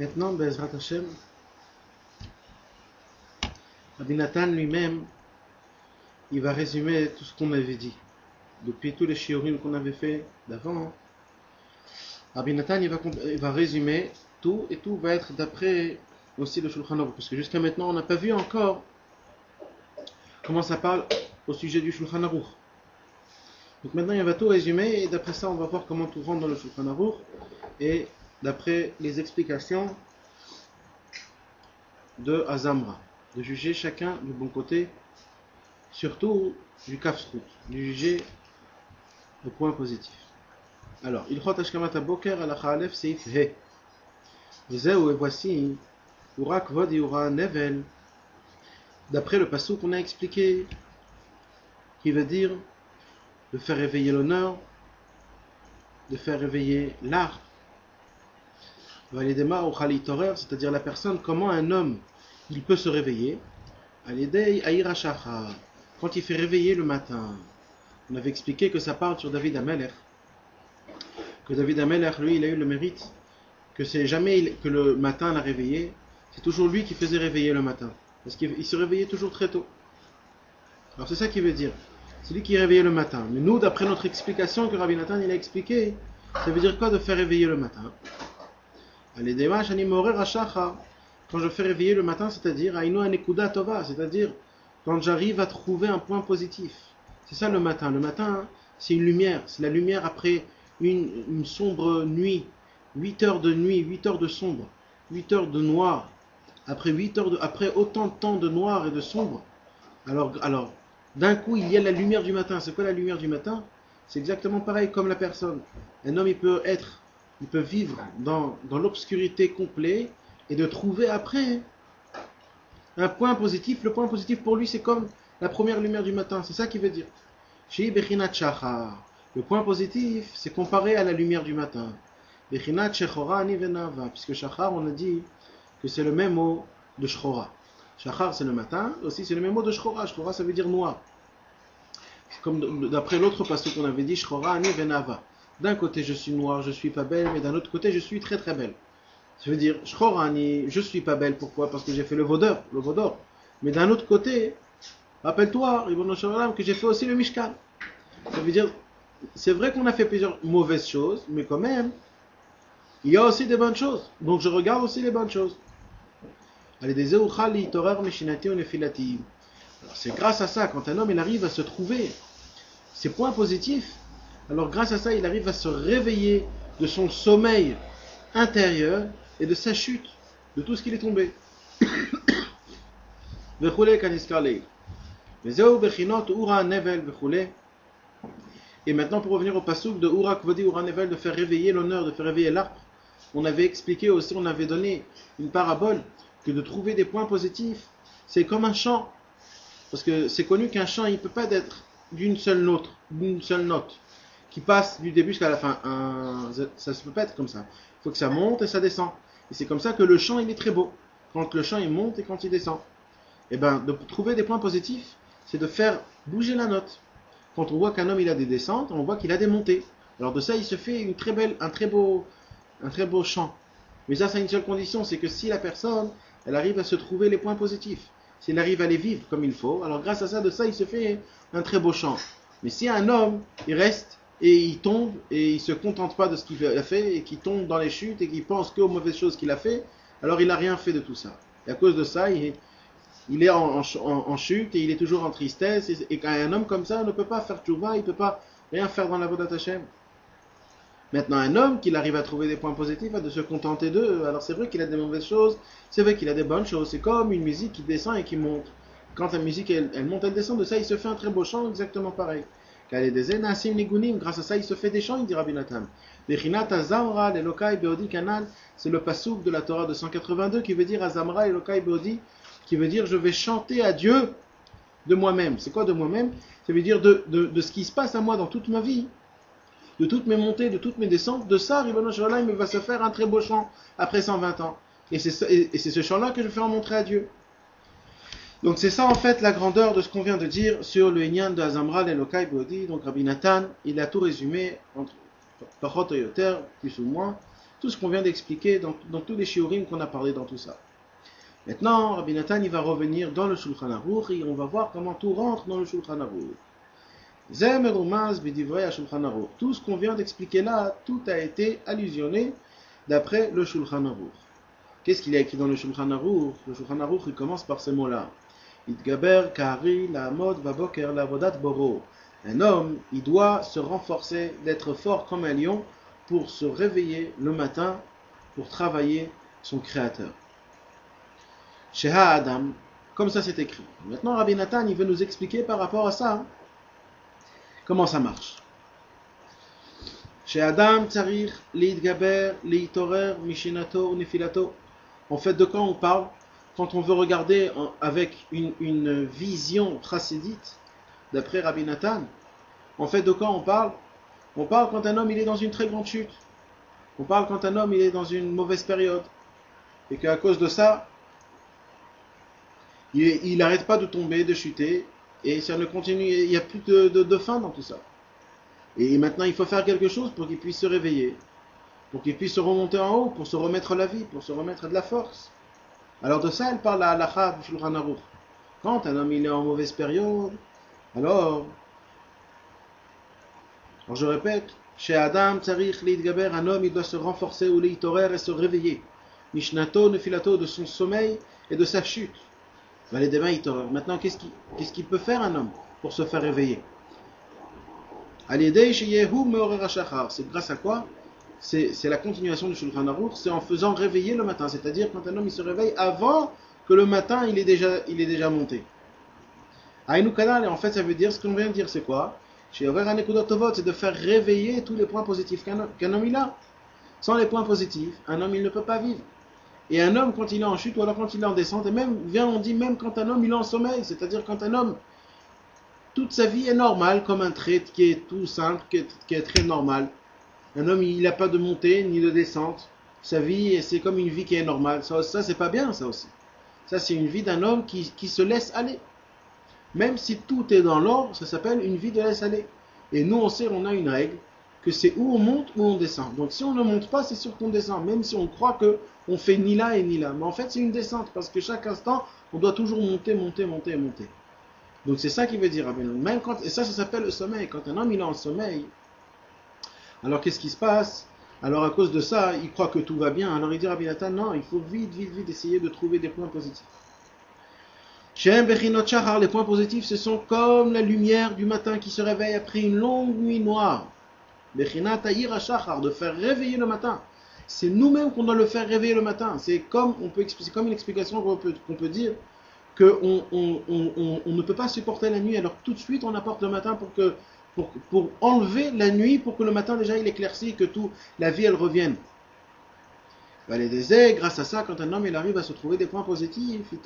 Maintenant, Bezrat Hashem, Rabbi Nathan lui-même, il va résumer tout ce qu'on avait dit. Depuis tous les shiurim qu'on avait fait d'avant, Rabbi Nathan il va résumer tout, et tout va être d'après aussi le Shulchan Aruch, parce que jusqu'à maintenant on n'a pas vu encore comment ça parle au sujet du Shulchan Aruch. Donc maintenant il va tout résumer, et d'après ça on va voir comment tout rentre dans le Shulchan Aruch, et d'après les explications de Azamra, de juger chacun du bon côté, surtout du Kafsrout, de juger le point positif. Alors, Ilchot Hashkamat HaBoker Halacha Aleph Seif He. Vezeu, et voici, Ura Kvod Ura Nevel, d'après le passou qu'on a expliqué, qui veut dire de faire réveiller l'honneur, de faire réveiller l'art. Validema ou Khalitorer, c'est-à-dire la personne, comment un homme il peut se réveiller. Alidei Aïra Shachar, quand il fait réveiller le matin. On avait expliqué que ça parle sur David Amelech. Que David Amelech, lui, il a eu le mérite que c'est jamais que le matin l'a réveillé, c'est toujours lui qui faisait réveiller le matin. Parce qu'il se réveillait toujours très tôt. Alors c'est ça qui veut dire. C'est lui qui réveillait le matin. Mais nous, d'après notre explication que Rabbi Nathan il a expliqué, ça veut dire quoi de faire réveiller le matin? Quand je fais réveiller le matin, c'est-à-dire c'est-à-dire quand j'arrive à trouver un point positif. C'est ça le matin. Le matin, c'est une lumière. C'est la lumière après une sombre nuit. 8 heures de nuit, 8 heures de sombre, 8 heures de noir. Après autant de temps de noir et de sombre, alors d'un coup, il y a la lumière du matin. C'est quoi la lumière du matin? C'est exactement pareil comme la personne. Un homme, il peut vivre dans l'obscurité complète et de trouver après un point positif. Le point positif pour lui, c'est comme la première lumière du matin. C'est ça qu'il veut dire. Le point positif, c'est comparé à la lumière du matin. Puisque Shachar, on a dit que c'est le même mot de Shchora. Shachar, c'est le matin. Aussi, c'est le même mot de Shchora. Shchora, ça veut dire noir. Comme d'après l'autre passage qu'on avait dit, Shchora ani venava. D'un côté, je suis noire, je suis pas belle, mais d'un autre côté, je suis très très belle. Ça veut dire, Shchorani, je suis pas belle, pourquoi? Parce que j'ai fait le vaudor. Mais d'un autre côté, rappelle-toi, que j'ai fait aussi le Mishkan. Ça veut dire, c'est vrai qu'on a fait plusieurs mauvaises choses, mais quand même, il y a aussi des bonnes choses. Donc je regarde aussi les bonnes choses. Alors c'est grâce à ça, quand un homme il arrive à se trouver ses points positifs, alors grâce à ça, il arrive à se réveiller de son sommeil intérieur et de sa chute, de tout ce qu'il est tombé. Et maintenant, pour revenir au passouk de Ura Kvodi Ura Nevel, de faire réveiller l'honneur, de faire réveiller l'arbre, on avait expliqué aussi, on avait donné une parabole, que de trouver des points positifs, c'est comme un chant. Parce que c'est connu qu'un chant, il ne peut pas être d'une seule note, qui passe du début jusqu'à la fin. Ça ne peut pas être comme ça. Il faut que ça monte et ça descend. Et c'est comme ça que le chant, il est très beau. Quand le chant, il monte et quand il descend. Et bien, de trouver des points positifs, c'est de faire bouger la note. Quand on voit qu'un homme, il a des descentes, on voit qu'il a des montées. Alors de ça, il se fait un très beau chant. Mais ça, c'est une seule condition, c'est que si la personne, elle arrive à se trouver les points positifs, s'il arrive à les vivre comme il faut, alors grâce à ça, il se fait un très beau chant. Mais si un homme, il reste et il tombe et il se contente pas de ce qu'il a fait et qui tombe dans les chutes et qui pense qu'aux mauvaises choses qu'il a fait, alors il n'a rien fait de tout ça. Et à cause de ça, il est en chute et il est toujours en tristesse. Et quand un homme comme ça ne peut pas faire tchouva, il ne peut pas rien faire dans la Vodat Hashem. Maintenant, un homme qui arrive à trouver des points positifs, de se contenter d'eux, alors c'est vrai qu'il a des mauvaises choses, c'est vrai qu'il a des bonnes choses. C'est comme une musique qui descend et qui monte. Quand la musique elle monte, elle descend, de ça il se fait un très beau chant, exactement pareil. Grâce à ça il se fait des chants, il dit Rabbi Nathan. C'est le pasouk de la Torah de 182 qui veut dire Azamra Elokai Beodi, qui veut dire je vais chanter à Dieu de moi-même. C'est quoi de moi-même? Ça veut dire de ce qui se passe à moi dans toute ma vie, de toutes mes montées, de toutes mes descentes. De ça, Ribono Shel Olam, il va se faire un très beau chant après 120 ans. Et c'est ce chant-là que je vais faire montrer à Dieu. Donc c'est ça en fait la grandeur de ce qu'on vient de dire sur le Inyan de Azamra Elokai Beodi. Donc Rabbi Nathan, il a tout résumé entre Pachot et Yoter, plus ou moins, tout ce qu'on vient d'expliquer dans tous les shiurim qu'on a parlé dans tout ça. Maintenant, Rabbi Nathan, il va revenir dans le Shulchan Aruch et on va voir comment tout rentre dans le Shulchan Aruch. Tout ce qu'on vient d'expliquer là, tout a été allusionné d'après le Shulchan Aruch. Qu'est-ce qu'il y a écrit dans le Shulchan Aruch? Le Shulchan Aruch, il commence par ces mots-là. Itgaber kari la'amod vaboker la'avodat boro. Un homme, il doit se renforcer, d'être fort comme un lion pour se réveiller le matin, pour travailler son Créateur. Sheha Adam, comme ça c'est écrit. Maintenant, Rabbi Nathan, il veut nous expliquer par rapport à ça, comment ça marche. Sheha Adam tsarich leitgaber, leitorer, mishinato, nefilato. En fait, de quoi on parle? Quand on veut regarder avec une vision chassidite, d'après Rabbi Nathan, en fait, de quoi on parle? On parle quand un homme il est dans une très grande chute. On parle quand un homme il est dans une mauvaise période. Et qu'à cause de ça, il n'arrête pas de tomber, de chuter, et ça ne continue, il n'y a plus de fin dans tout ça. Et maintenant, il faut faire quelque chose pour qu'il puisse se réveiller, pour qu'il puisse se remonter en haut, pour se remettre la vie, pour se remettre de la force. Alors de ça, elle parle à Halakha du Shulchan Aruch. Quand un homme il est en mauvaise période, alors je répète, chez Adam, Tsarich, Leitgaber, un homme il doit se renforcer ou leitorer et se réveiller. Mishnato, Nefilato, de son sommeil et de sa chute. Maintenant, qu'est-ce qu'il peut faire un homme pour se faire réveiller? C'est grâce à quoi? C'est la continuation du Shulchan Aruch, c'est en faisant réveiller le matin, c'est-à-dire quand un homme il se réveille avant que le matin il est déjà monté. Aïnou Kanal, en fait ça veut dire, ce qu'on vient de dire c'est quoi? C'est de faire réveiller tous les points positifs qu'un homme il a. Sans les points positifs, un homme il ne peut pas vivre. Et un homme quand il est en chute ou alors quand il est en descente, et même, on dit même quand un homme il est en sommeil, c'est-à-dire quand un homme, toute sa vie est normale, comme un trait qui est tout simple, qui est très normal. Un homme il n'a pas de montée ni de descente. Sa vie c'est comme une vie qui est normale. Ça c'est pas bien ça aussi. Ça c'est une vie d'un homme qui se laisse aller. Même si tout est dans l'ordre, ça s'appelle une vie de laisse aller. Et nous on sait, on a une règle, que c'est où on monte ou on descend. Donc si on ne monte pas, c'est sûr qu'on descend, même si on croit que on fait ni là et ni là. Mais en fait c'est une descente, parce que chaque instant, on doit toujours monter. Donc c'est ça qui veut dire, même quand, et ça s'appelle le sommeil. Quand un homme il est en sommeil, alors qu'est-ce qui se passe? Alors à cause de ça, il croit que tout va bien. Alors il dit Rabbi Nathan, non, il faut vite essayer de trouver des points positifs. Les points positifs, ce sont comme la lumière du matin qui se réveille après une longue nuit noire. De faire réveiller le matin. C'est nous-mêmes qu'on doit le faire réveiller le matin. C'est comme une explication qu'on peut dire qu'on ne peut pas supporter la nuit. Alors tout de suite on apporte le matin pour enlever la nuit, pour que le matin déjà il éclaircit, que la vie elle revienne. Grâce à ça, quand un homme il arrive à se trouver des points positifs, c'est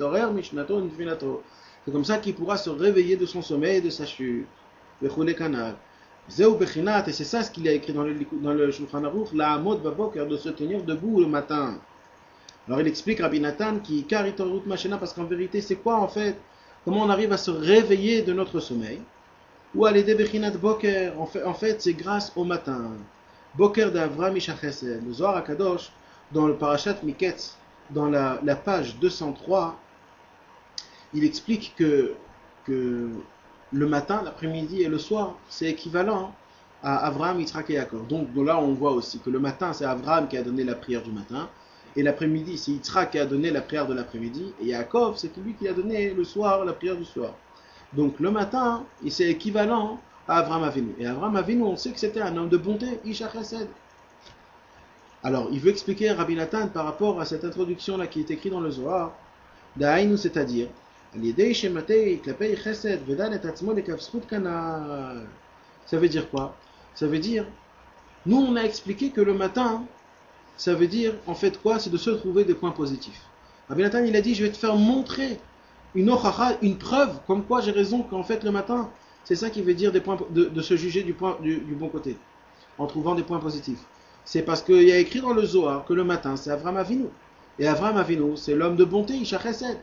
comme ça qu'il pourra se réveiller de son sommeil et de sa chute. Et c'est ça ce qu'il a écrit dans le Shulchan Aruch, la Amod Baboker, de se tenir debout le matin. Alors il explique Rabbi Nathan qui Karitorut Machena, parce qu'en vérité c'est quoi en fait? Comment on arrive à se réveiller de notre sommeil? Ou à l'aider Bechinat Boker, en fait c'est grâce au matin. Boker d'Avram Ishachesed, le Zohar HaKadosh, dans le Parashat Miketz, dans la page 203, il explique que le matin, l'après-midi et le soir, c'est équivalent. à Abraham, Yitzhak et Yaakov. Donc là, on voit aussi que le matin, c'est Abraham qui a donné la prière du matin, et l'après-midi, c'est Yitzhak qui a donné la prière de l'après-midi, et Yaakov, c'est lui qui a donné le soir la prière du soir. Donc le matin, c'est équivalent à Abraham Avinu. Et Abraham Avinu, on sait que c'était un homme de bonté, Isha Chesed. Alors, il veut expliquer Rabbi Nathan par rapport à cette introduction-là qui est écrite dans le Zohar, Da'ainu, c'est-à-dire, ça veut dire quoi? Ça veut dire, nous on a expliqué que le matin, ça veut dire, en fait quoi? C'est de se trouver des points positifs. Rabbi Nathan, il a dit, je vais te faire montrer une ochacha, une preuve, comme quoi j'ai raison qu'en fait le matin, c'est ça qui veut dire des points, de se juger du bon côté, en trouvant des points positifs. C'est parce qu'il y a écrit dans le Zohar que le matin, c'est Avraham Avinu. Et Avraham Avinu, c'est l'homme de bonté, Isha Chesed.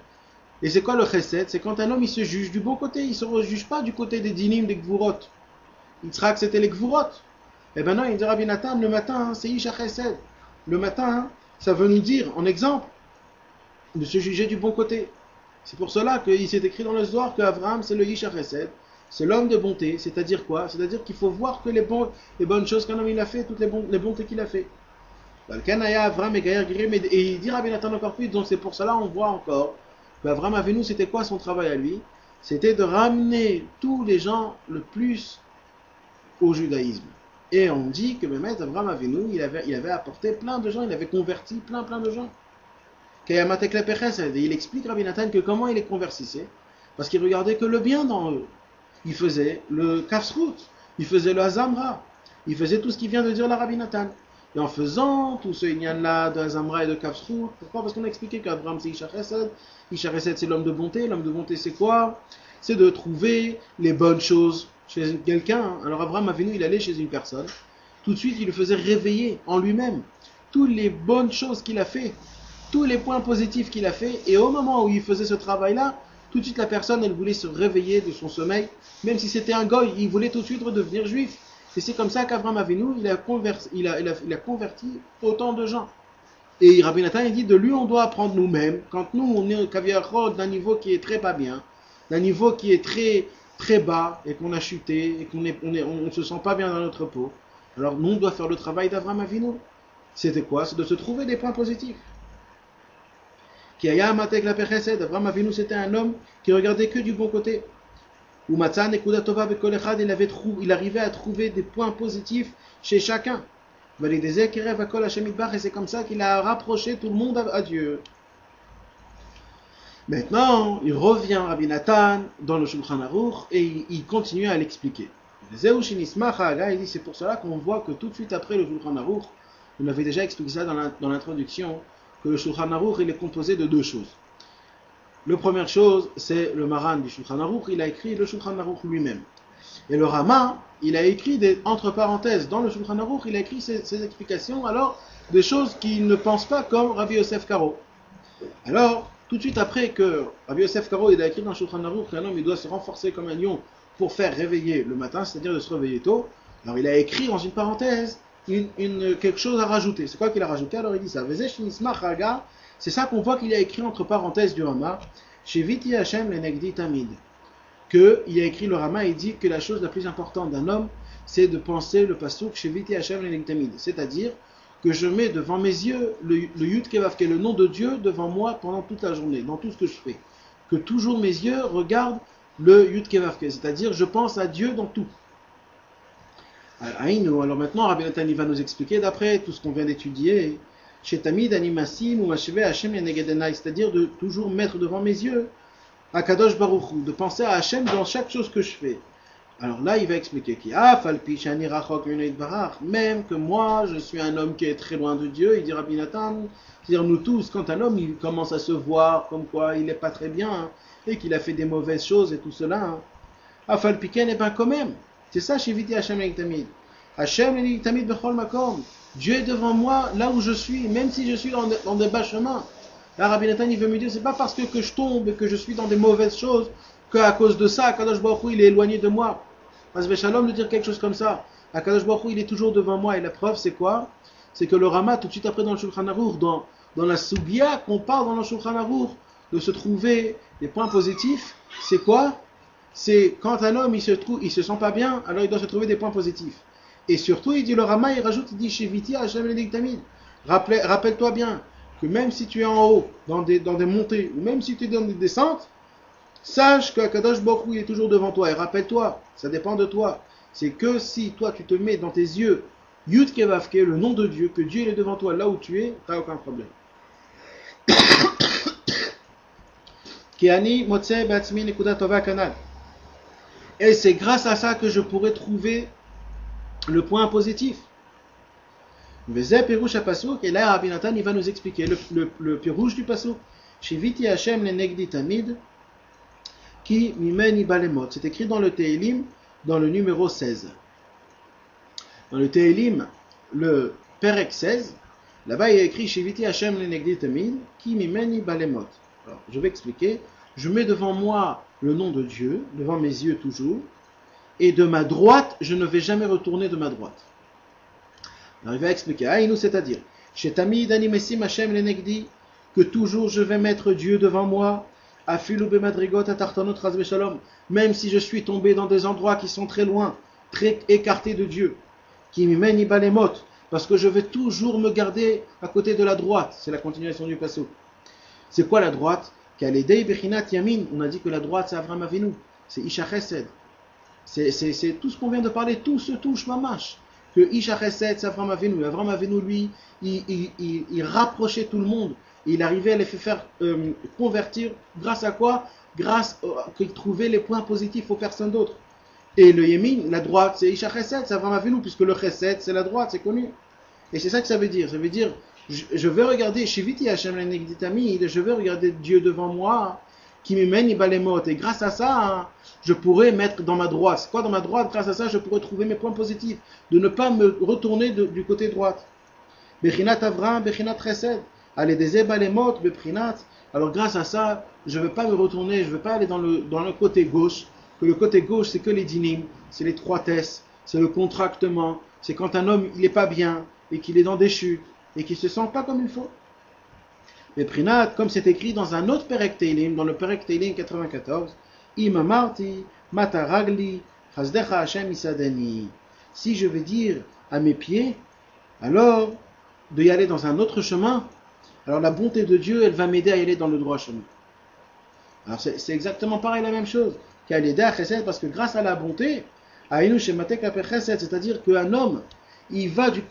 Et c'est quoi le Chesed? C'est quand un homme, il se juge du bon côté, il ne se juge pas du côté des dinim, des gvurot. Yitzhak, c'était les gvurot. Et ben non, il dit Rabbi Nathan, le matin, c'est Isha Chesed. Le matin, ça veut nous dire, en exemple, de se juger du bon côté. C'est pour cela qu'il s'est écrit dans le Zohar qu'Avraham, c'est le Isha Chesed. C'est l'homme de bonté, c'est-à-dire quoi? C'est-à-dire qu'il faut voir que les bonnes choses qu'un homme il a fait, toutes les bontés qu'il a fait. Et il dit Rabbi Nathan encore plus, donc c'est pour cela on voit encore qu'Avraham Avinu, c'était quoi son travail à lui? C'était de ramener tous les gens le plus au judaïsme. Et on dit que même Avraham Avinu, il avait apporté plein de gens, il avait converti plein de gens. Et il explique Rabbi Nathan que comment il les convertissait, parce qu'il regardait que le bien dans eux. Il faisait le kafsrout, il faisait le hazamra, il faisait tout ce qui vient de dire la Rabbi Nathan. Et en faisant tout ce inyan-là de hazamra et de kafsrout, pourquoi? Parce qu'on a expliqué qu'Abraham c'est Isha Chesed. Isha Chesed c'est l'homme de bonté. L'homme de bonté c'est quoi? C'est de trouver les bonnes choses chez quelqu'un. Alors Abraham Avinu, il allait chez une personne, tout de suite il le faisait réveiller en lui-même toutes les bonnes choses qu'il a fait, tous les points positifs qu'il a fait, et au moment où il faisait ce travail-là, tout de suite la personne, elle voulait se réveiller de son sommeil, même si c'était un goy, il voulait tout de suite redevenir juif. Et c'est comme ça qu'Avraham Avinu, il a converti autant de gens. Et Rabbi Nathan, il dit, de lui on doit apprendre nous-mêmes, quand nous on est caviar d'un niveau qui est très pas bien, d'un niveau qui est très, très bas, et qu'on a chuté, et qu'on on se sent pas bien dans notre peau, alors nous on doit faire le travail d'Avraham Avinu. C'était quoi? C'est de se trouver des points positifs. Avraham Avinu, c'était un homme qui regardait que du bon côté. Il arrivait à trouver des points positifs chez chacun. Et c'est comme ça qu'il a rapproché tout le monde à Dieu. Maintenant, il revient Rabbi Nathan dans le Shulchan Aruch et il continue à l'expliquer. Il dit, c'est pour cela qu'on voit que tout de suite après le Shulchan Aruch, on avait déjà expliqué ça dans l'introduction, que le Shulchan Aruch il est composé de deux choses. La première chose, c'est le Maran du Shulchan Aruch, il a écrit le Shulchan Aruch lui-même. Et le Rama, il a écrit entre parenthèses dans le Shulchan Aruch, il a écrit ses explications, alors des choses qu'il ne pense pas comme Rabbi Yosef Karo. Alors, tout de suite après que Rabbi Yosef Karo il a écrit dans le Shulchan Aruch qu'un homme il doit se renforcer comme un lion pour faire réveiller le matin, c'est-à-dire de se réveiller tôt, alors il a écrit dans une parenthèse quelque chose à rajouter. C'est quoi qu'il a rajouté? Alors il dit ça. C'est ça qu'on voit qu'il a écrit entre parenthèses du Rama. Chez Viti Hashem Lenegdi Tamid. Il a écrit le Rama, il dit que la chose la plus importante d'un homme, c'est de penser le pasuk chez Viti Hashem Lenegdi Tamid. C'est-à-dire que je mets devant mes yeux le Yud Kevav, qui est le nom de Dieu, devant moi pendant toute la journée, dans tout ce que je fais. Que toujours mes yeux regardent le Yud Kevav, c'est-à-dire je pense à Dieu dans tout. Alors maintenant, Rabbi Nathan va nous expliquer, d'après tout ce qu'on vient d'étudier, c'est-à-dire de toujours mettre devant mes yeux Akadosh Baruch Hu, de penser à Hachem dans chaque chose que je fais. Alors là, il va expliquer même que moi, je suis un homme qui est très loin de Dieu, il dit Rabbi Nathan, c'est-à-dire nous tous, quand un homme il commence à se voir comme quoi il n'est pas très bien, hein, et qu'il a fait des mauvaises choses et tout cela, Afal Piken, et bien quand même, c'est ça chez Viti Hashem et Tamid. Hashem et Tamid Bechol Makom. Dieu est devant moi, là où je suis, même si je suis dans des bas chemins. Là, Rabbi Nathan, il veut me dire, c'est pas parce que je tombe et que je suis dans des mauvaises choses, qu'à cause de ça, Akadosh Baruch Hu, il est éloigné de moi. Asve Shalom de dire quelque chose comme ça. Akadosh Baruch Hu, il est toujours devant moi. Et la preuve, c'est quoi? C'est que le Rama, tout de suite après dans le Shulchan Aruch, dans la Subia qu'on parle dans le Shulchan Aruch, de se trouver des points positifs, c'est quoi? C'est quand un homme il se sent pas bien, alors il doit se trouver des points positifs. Et surtout, il dit le Rama, il rajoute, il dit Sheviti Hashem Lenegdamid. Rappelle-toi bien que même si tu es en haut, dans des montées, ou même si tu es dans des descentes, sache que Kadosh Baruch Hu est toujours devant toi. Et rappelle-toi, ça dépend de toi. C'est que si toi tu te mets dans tes yeux Yud Kevavke, le nom de Dieu, que Dieu est devant toi là où tu es, tu n'as aucun problème. Et c'est grâce à ça que je pourrais trouver le point positif. Et là, Rabbi Nathan, il va nous expliquer le pirouge du pasuk. Shiviti Hashem le negdi tamid, qui mimeni balemot. C'est écrit dans le Tehilim, dans le numéro 16. Dans le Tehilim, le Perek 16, là-bas il y a écrit Shiviti Hashem le negdi tamid, qui mimeni balemot. Alors, je vais expliquer. Je mets devant moi le nom de Dieu, devant mes yeux toujours, et de ma droite, je ne vais jamais retourner de ma droite. Alors il va expliquer, Aïnou, c'est-à-dire, chez Tamid animesim Hashem lenegdi, que toujours je vais mettre Dieu devant moi, afilu bemadrigot atartanot razve shalom, même si je suis tombé dans des endroits qui sont très loin, très écartés de Dieu, qui m'imeni balemot, parce que je vais toujours me garder à côté de la droite. C'est la continuation du pasuk. C'est quoi la droite? Kaledei bechinat yamin, on a dit que la droite c'est Avram Avinu, c'est Isha Chesed. C'est tout ce qu'on vient de parler, tout se touche mamash. Que Isha Chesed c'est Avram Avinu. Avram Avinu lui, il rapprochait tout le monde. Il arrivait à les faire convertir grâce à quoi? Grâce qu'il trouvait les points positifs aux personnes d'autres. Et le Yemin, la droite, c'est Isha Chesed, c'est Avram Avinu, puisque le Chesed c'est la droite, c'est connu. Et c'est ça que ça veut dire. Ça veut dire, je vais regarder, Shiviti Hashem lenegdi tamid, je vais regarder Dieu devant moi, qui m'amène ibalemot. Et grâce à ça, je pourrais mettre dans ma droite. C'est quoi dans ma droite? Grâce à ça, je pourrais trouver mes points positifs. De ne pas me retourner du côté droite. Bechinat Avram, Bechinat Chesed. Allez, des ebalemot, Bechinat. Alors grâce à ça, je ne vais pas me retourner, je ne vais pas aller dans le côté gauche. Que le côté gauche, c'est que les dinim, c'est l'étroitesse, c'est le contractement. C'est quand un homme, il n'est pas bien, et qu'il est dans des chutes, et qu'il ne se sent pas comme il faut. Mais Prinat, comme c'est écrit dans un autre Perek Teilim, dans le Perek Teilim 94, Ima Marti, Mataragli, Chazdecha Hashem Isadani. Si je vais dire à mes pieds, alors de y aller dans un autre chemin, alors la bonté de Dieu, elle va m'aider à y aller dans le droit chemin. Alors c'est exactement pareil, la même chose. Qu'elle aide à Chesed, parce que grâce à la bonté, c'est-à-dire qu'un homme, il va du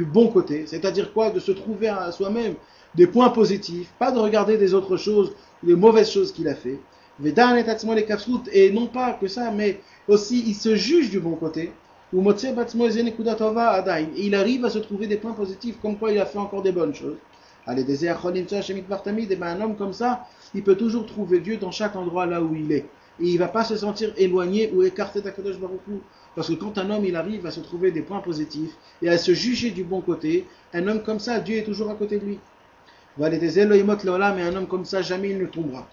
bon côté, c'est-à-dire quoi? De se trouver à soi-même des points positifs, pas de regarder des autres choses, des mauvaises choses qu'il a fait. Et non pas que ça, mais aussi il se juge du bon côté. Et il arrive à se trouver des points positifs, comme quoi il a fait encore des bonnes choses. Allez, un homme comme ça, il peut toujours trouver Dieu dans chaque endroit là où il est. Et il ne va pas se sentir éloigné ou écarté d'Akadosh Baruch Hu. Parce que quand un homme il arrive à se trouver des points positifs et à se juger du bon côté, un homme comme ça, Dieu est toujours à côté de lui. Mais un homme comme ça, jamais il ne tombera.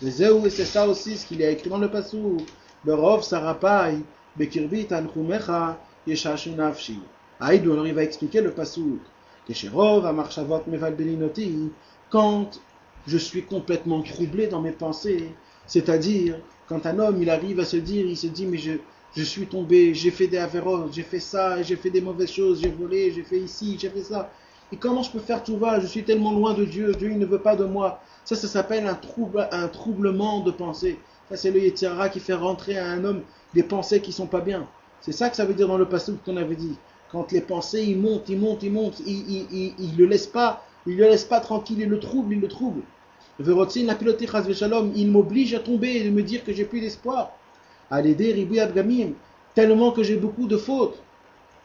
Et c'est ça aussi ce qu'il a écrit dans le pasuk. Berov sarapai bekirbi tanchumecha yeshashu nafshi. Aïdou, alors il va expliquer le pasuk. Kesherov amarchavot meval belinoti. Quand je suis complètement troublé dans mes pensées, c'est-à-dire quand un homme il arrive à se dire, il se dit mais je suis tombé, j'ai fait des avéros, j'ai fait ça, j'ai fait des mauvaises choses, j'ai volé, j'ai fait ici, j'ai fait ça. Et comment je peux faire tout va? Je suis tellement loin de Dieu, Dieu il ne veut pas de moi. Ça s'appelle un troublement de pensée. Ça c'est le Yetzer Hara qui fait rentrer à un homme des pensées qui sont pas bien. C'est ça que ça veut dire dans le passage qu'on avait dit. Quand les pensées ils montent, il le laisse pas tranquille, il le trouble. Verotzin la piloté chas shalom, il m'oblige à tomber et de me dire que j'ai plus d'espoir. À l'aider ribouy abgamim, tellement que j'ai beaucoup de fautes.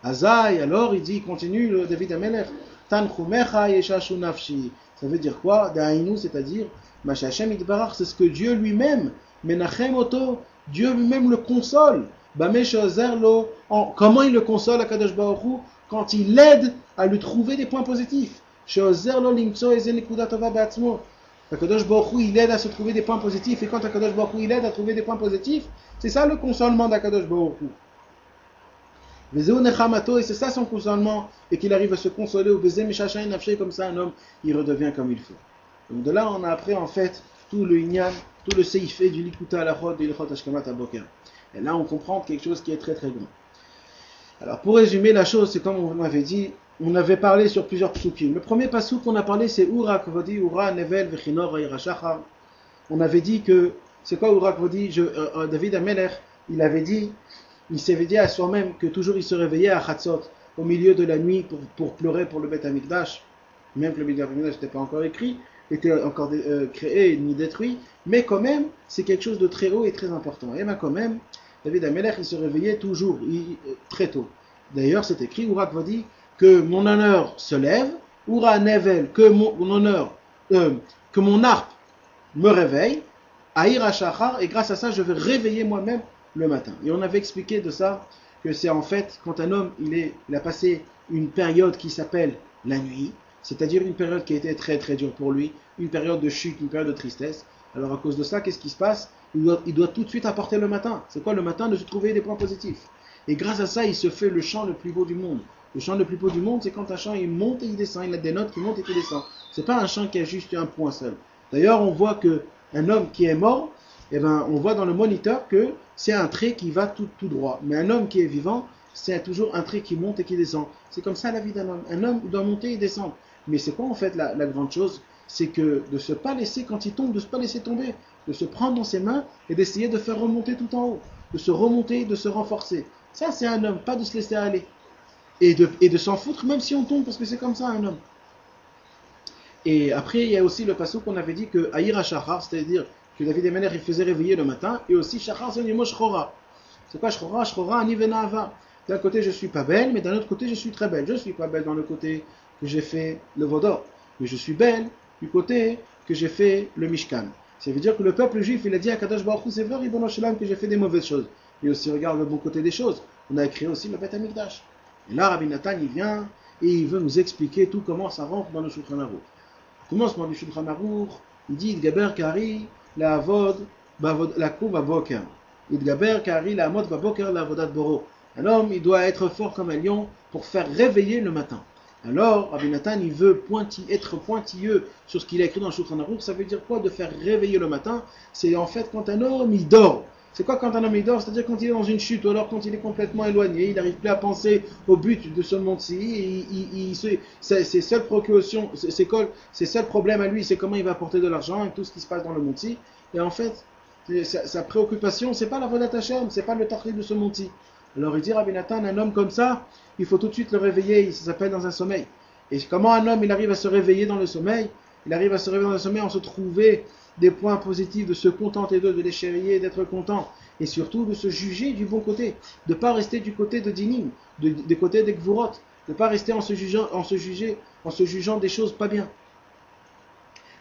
Azaï, alors il continue le David Amelech, tanchumecha yeshashu nafshi. Ça veut dire quoi? Da'inu, c'est-à-dire, Mashachem itbarach, c'est ce que Dieu lui-même, menachem oto, Dieu lui-même le console. Bamesh ozerlo, comment il le console à Kadosh Baruch Hu? Quand il l'aide à lui trouver des points positifs. Sheozerlo limtso ezen nekuda tova be'atzmo. Kadosh Baruch Hu, il aide à se trouver des points positifs. Et quand Kadosh Baruch Hu, il aide à trouver des points positifs, c'est ça le consolement d'Akadosh Baruch Hu. Et c'est ça son consolement, et qu'il arrive à se consoler au baiser Mishashain Nafshay, comme ça un homme, il redevient comme il faut. Donc de là, on a appris en fait tout le Inyan, tout le Seifé du Likuta Alachot et Ilchot Ashkamat Aboker. Et là, on comprend quelque chose qui est très très grand. Alors pour résumer la chose, c'est comme on m'avait dit, on avait parlé sur plusieurs psukim. Le premier pasouk qu'on a parlé, c'est Ura Kvodi, Ura Nevel Vechinor Irashachar. On avait dit que, c'est quoi Ura Kvodi? David Amelech, il s'avait dit à soi-même que toujours il se réveillait à Chatzot, au milieu de la nuit, pour pleurer pour le Beth Amikdash, même que le Beth Amikdash n'était pas encore écrit, était encore créé ni détruit, mais quand même, c'est quelque chose de très haut et très important. Et bien quand même, David Amelech, il se réveillait toujours, très tôt. D'ailleurs, c'est écrit, Ura Kvodi, que mon honneur se lève, Ura Nevel, que que mon harpe me réveille, Aïra Shachar, et grâce à ça, je vais réveiller moi-même le matin. Et on avait expliqué de ça, que c'est en fait, quand un homme, il a passé une période qui s'appelle la nuit, c'est-à-dire une période qui a été très très dure pour lui, une période de chute, une période de tristesse. Alors à cause de ça, qu'est-ce qui se passe? Il doit tout de suite apporter le matin. C'est quoi le matin? De se trouver des points positifs. Et grâce à ça, il se fait le chant le plus beau du monde. Le chant le plus beau du monde, c'est quand un chant il monte et il descend, il a des notes qui montent et qui descendent. C'est pas un chant qui a juste un point seul. D'ailleurs, on voit que un homme qui est mort, eh ben, on voit dans le moniteur que c'est un trait qui va tout droit. Mais un homme qui est vivant, c'est toujours un trait qui monte et qui descend. C'est comme ça la vie d'un homme. Un homme doit monter et descendre. Mais c'est quoi en fait la grande chose? C'est que de ne se pas laisser, quand il tombe, de ne se pas laisser tomber, de se prendre dans ses mains et d'essayer de faire remonter tout en haut, de se remonter, de se renforcer. Ça c'est un homme, pas de se laisser aller. Et de s'en foutre même si on tombe, parce que c'est comme ça un homme. Et après il y a aussi le passage qu'on avait dit que Aïra Shachar, c'est-à-dire que David Emeler il faisait réveiller le matin, et aussi Shachar c'est un Shchora. C'est quoi Shchora? Shchora Anivena Ava. D'un côté je suis pas belle, mais d'un autre côté je suis très belle. Je suis pas belle dans le côté que j'ai fait le Vaudor, mais je suis belle du côté que j'ai fait le Mishkan. Ça veut dire que le peuple juif il a dit à Kadosh Baruch Hu, c'est vrai Ribono Shel Olam que j'ai fait des mauvaises choses. Et aussi regarde le bon côté des choses. On a écrit aussi le Beth Amikdash. Et là Rabbi Nathan il vient et il veut nous expliquer tout comment ça rentre dans le Shulchan Aruch. Commencement du Shulchan Aruch, il dit Idgaber Kari la Avod la Kuv Aboker. Idgaber Kari la Amod Baboker la Avodat Boro. Un homme il doit être fort comme un lion pour faire réveiller le matin. Alors, Rabbi Nathan, il veut être pointilleux sur ce qu'il a écrit dans le Shulchan Aruch. Ça veut dire quoi de faire réveiller le matin? C'est en fait quand un homme il dort. C'est quoi quand un homme il dort? C'est-à-dire quand il est dans une chute, ou alors quand il est complètement éloigné, il n'arrive plus à penser au but de ce monde-ci. Ses seules préoccupations, ses seuls problèmes à lui, c'est comment il va apporter de l'argent et tout ce qui se passe dans le monde-ci. Et en fait, sa préoccupation, c'est pas la Vodat Hashem, c'est pas le tachlit de ce monde-ci. Alors il dit Rabbi Nathan, un homme comme ça, il faut tout de suite le réveiller, ça s'appelle dans un sommeil. Et comment un homme il arrive à se réveiller dans le sommeil? Il arrive à se réveiller dans le sommeil en se trouver des points positifs, de se contenter d'eux, de les chérir, d'être content. Et surtout de se juger du bon côté, de ne pas rester du côté de Dinim, du côté des Gvurot, de ne pas rester en se jugeant des choses pas bien.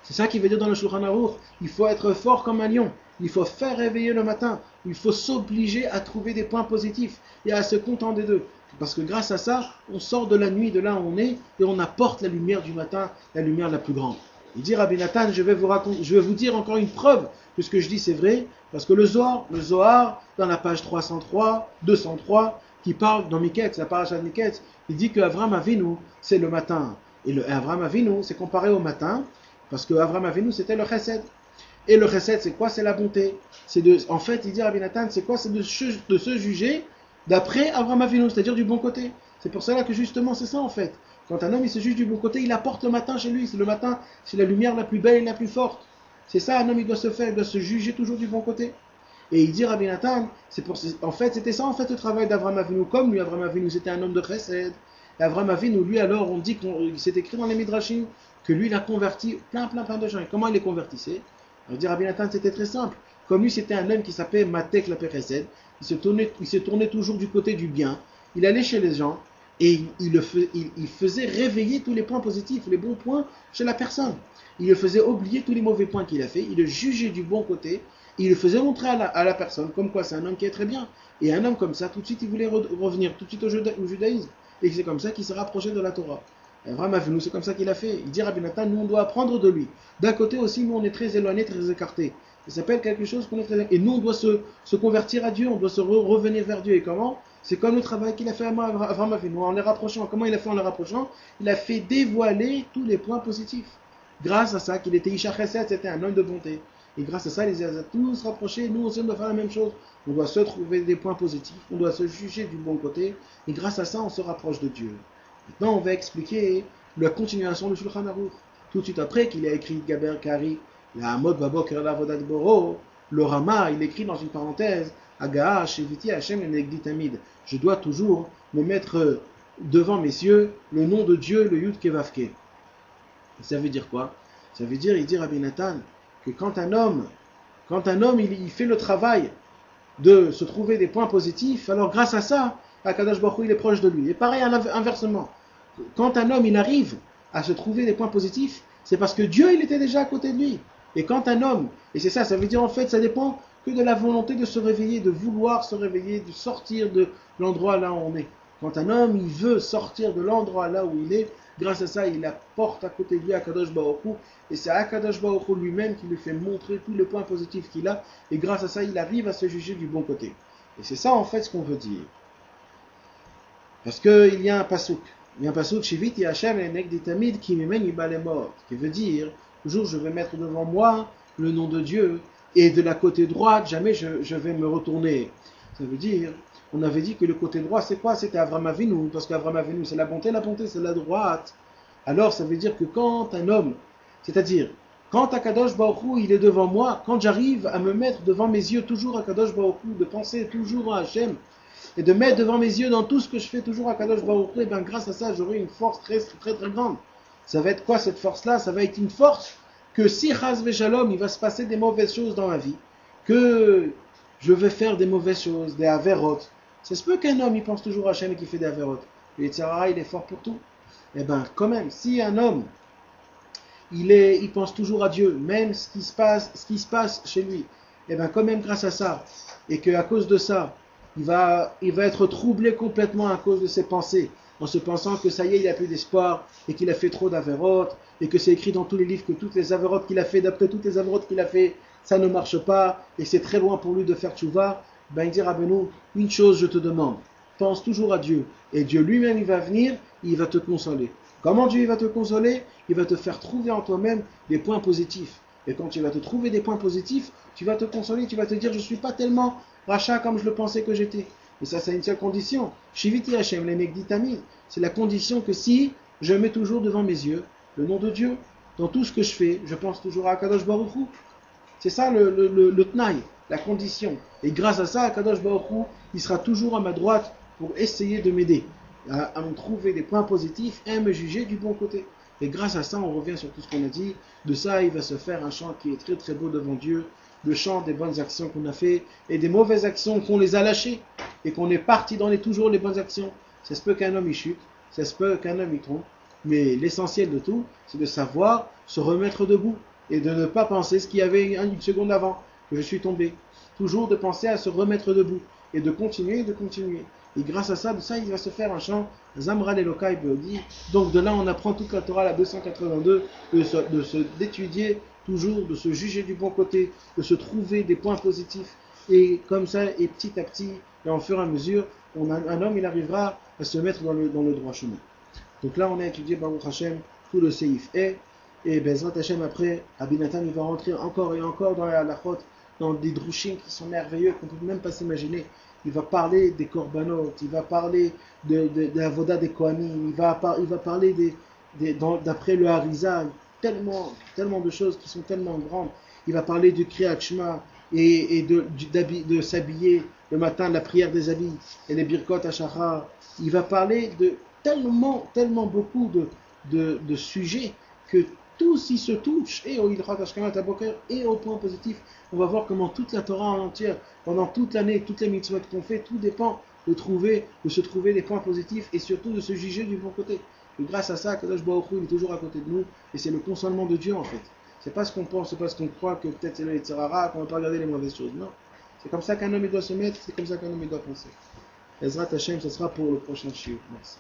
C'est ça qui veut dire dans le Shulchan Aruch, il faut être fort comme un lion, il faut faire réveiller le matin, il faut s'obliger à trouver des points positifs et à se contenter d'eux. Parce que grâce à ça, on sort de la nuit, de là où on est, et on apporte la lumière du matin, la lumière la plus grande. Il dit Rabbi Nathan, je vais vous dire encore une preuve que ce que je dis c'est vrai, parce que le Zohar, dans la page 303, 203, qui parle dans Miketz, la paracha de Miketz, il dit que Avram Avinu, c'est le matin. Et le Avram Avinu, c'est comparé au matin, parce que Avram Avinu, c'était le chesed. Et le chesed, c'est quoi? C'est la bonté. En fait, il dit Rabbi Nathan, c'est quoi? C'est de se juger d'après Avram Avinu, c'est-à-dire du bon côté. C'est pour cela que justement, c'est ça en fait. Quand un homme il se juge du bon côté, il apporte le matin chez lui. C'est le matin, c'est la lumière la plus belle et la plus forte. C'est ça, un homme il doit se faire, il doit se juger toujours du bon côté. Et il dit Rabbi Nathan, en fait, c'était ça en fait le travail d'Avram Avinu. Comme lui, Avram Avinu, c'était un homme de chesed. Et Avram Avinu, lui alors, on dit qu'il s'est écrit dans les Midrashim que lui il a converti plein de gens. Et comment il les convertissait? Alors dit Rabbi Nathan, c'était très simple. Comme lui, c'était un homme qui s'appelait Matek la Chesed. Il se tournait toujours du côté du bien. Il allait chez les gens et il faisait réveiller tous les points positifs, les bons points chez la personne. Il le faisait oublier tous les mauvais points qu'il a fait. Il le jugeait du bon côté. Il le faisait montrer à la personne comme quoi c'est un homme qui est très bien. Et un homme comme ça, tout de suite, il voulait revenir tout de suite au judaïsme. Et c'est comme ça qu'il s'est rapproché de la Torah. Avram Avinu, c'est comme ça qu'il a fait. Il dit Rabbi Nathan, nous on doit apprendre de lui. D'un côté aussi, nous on est très éloignés, très écartés. Ça s'appelle quelque chose qu'on est très... Et nous on doit se convertir à Dieu, on doit se revenir vers Dieu. Et comment? C'est comme le travail qu'il a fait à Avram Avinu, en les rapprochant. Comment il a fait en les rapprochant? Il a fait dévoiler tous les points positifs. Grâce à ça, qu'il était Isha Chesed, c'était un homme de bonté. Et grâce à ça, il les a tous rapprochés. Nous aussi, on doit faire la même chose. On doit se trouver des points positifs. On doit se juger du bon côté. Et grâce à ça, on se rapproche de Dieu. Maintenant, on va expliquer la continuation du Shulchan Aruch. Tout de suite après qu'il a écrit Gaber Kari, la Amod Babok Avodat Boro, le Rama, il écrit dans une parenthèse, Agaha Sheviti Hashem Negdi Tamid. Je dois toujours me mettre devant mes yeux le nom de Dieu, le Yud Kevavke. Ça veut dire quoi? Ça veut dire, il dit Rabbi Nathan, que quand un homme il fait le travail de se trouver des points positifs, alors grâce à ça, Akadosh Baruch Hu, il est proche de lui. Et pareil, inversement, quand un homme il arrive à se trouver des points positifs, c'est parce que Dieu il était déjà à côté de lui. Et quand un homme, et c'est ça, ça veut dire en fait, ça dépend que de la volonté de se réveiller, de vouloir se réveiller, de sortir de l'endroit là où on est. Quand un homme il veut sortir de l'endroit là où il est, grâce à ça, il apporte à côté de lui Akadosh Baruch Hu, et c'est Akadosh Baruch Hu lui-même qui lui fait montrer tous les points positifs qu'il a, et grâce à ça, il arrive à se juger du bon côté. Et c'est ça en fait ce qu'on veut dire. Parce qu'il y a un pasouk. Il y a un pasouk, Shiviti Hashem Negdi Tamid qui m'amène les morts, qui veut dire, toujours je vais mettre devant moi le nom de Dieu, et de la côté droite, jamais je vais me retourner. Ça veut dire, on avait dit que le côté droit, c'est quoi? C'était Avram Avinu, parce qu'Avram Avinu, c'est la bonté, c'est la droite. Alors, ça veut dire que quand un homme, c'est-à-dire, quand Akadosh Baruch Hu, il est devant moi, quand j'arrive à me mettre devant mes yeux toujours Akadosh Baruch Hu, de penser toujours à Hachem, et de mettre devant mes yeux dans tout ce que je fais toujours Akadosh Baruch Hu, et bien grâce à ça, j'aurai une force très, très, très grande. Ça va être quoi cette force-là? Ça va être une force que si Chaz Veshalom, il va se passer des mauvaises choses dans ma vie, que je vais faire des mauvaises choses, des averot. C'est ce peu qu'un homme, il pense toujours à Hachem et qu'il fait des averot. Le Yitzhara, il est fort pour tout. Eh bien, quand même, si un homme, il pense toujours à Dieu, même ce qui se passe chez lui, eh bien, quand même, grâce à ça, et qu'à cause de ça, il va être troublé complètement à cause de ses pensées, en se pensant que ça y est, il n'a plus d'espoir, et qu'il a fait trop d'averot, et que c'est écrit dans tous les livres que toutes les avérotes qu'il a fait, d'après toutes les avérotes qu'il a fait, ça ne marche pas, et c'est très loin pour lui de faire tchouva. Ben il dit Rabbeinu, une chose je te demande, pense toujours à Dieu, et Dieu lui-même il va venir, il va te consoler. Comment Dieu il va te consoler? Il va te faire trouver en toi-même des points positifs. Et quand tu vas te trouver des points positifs, tu vas te consoler, tu vas te dire je ne suis pas tellement rachat comme je le pensais que j'étais. Et ça c'est une seule condition. Shiviti Hashem Negdi Tamid, c'est la condition que si je mets toujours devant mes yeux le nom de Dieu, dans tout ce que je fais, je pense toujours à Akadosh Baruch Hu. C'est ça le tnaï, la condition. Et grâce à ça, Akadosh Baruch Hu, il sera toujours à ma droite pour essayer de m'aider, à me trouver des points positifs et à me juger du bon côté. Et grâce à ça, on revient sur tout ce qu'on a dit. De ça, il va se faire un chant qui est très très beau devant Dieu, le chant des bonnes actions qu'on a fait et des mauvaises actions qu'on les a lâchées et qu'on est parti dans toujours les bonnes actions. C'est ce peu qu'un homme il chute, c'est ce peu qu'un homme il trompe. Mais l'essentiel de tout, c'est de savoir se remettre debout et de ne pas penser ce qu'il y avait une seconde avant, que je suis tombé. Toujours de penser à se remettre debout et de continuer. Et grâce à ça, de ça, il va se faire un chant, Zamra Lelokai Beodi. Donc de là, on apprend toute la Torah, la 282, d'étudier toujours, de se juger du bon côté, de se trouver des points positifs. Et comme ça, et petit à petit, et en fur et à mesure, un homme, il arrivera à se mettre dans le droit chemin. Donc là, on a étudié Baruch Hashem tout le Seif et Bezrat Hashem après, Rabbi Nathan il va rentrer encore et encore dans la halachot, dans des drushim qui sont merveilleux qu'on ne peut même pas s'imaginer. Il va parler des korbanot, il va parler de la voda des kohanim, il va parler d'après le Harizal, tellement de choses qui sont tellement grandes. Il va parler du Kriyat Shema et de s'habiller le matin, la prière des habits et les birkot hashachar. Il va parler de tellement beaucoup de sujets que tous y se touchent, et au Hidrat Ashkenaz Aboker, et au point positif. On va voir comment toute la Torah en entière, pendant toute l'année, toutes les mitzvot qu'on fait, tout dépend de se trouver des points positifs et surtout de se juger du bon côté. Et grâce à ça, Kadosh Baruch Hu est toujours à côté de nous, et c'est le consolement de Dieu en fait. C'est pas ce qu'on pense, c'est pas ce qu'on croit que peut-être c'est le Yitzhara, qu'on va pas regarder les mauvaises choses. Non. C'est comme ça qu'un homme il doit se mettre, c'est comme ça qu'un homme il doit penser. Ezrat Hashem, ce sera pour le prochain shiur. Merci.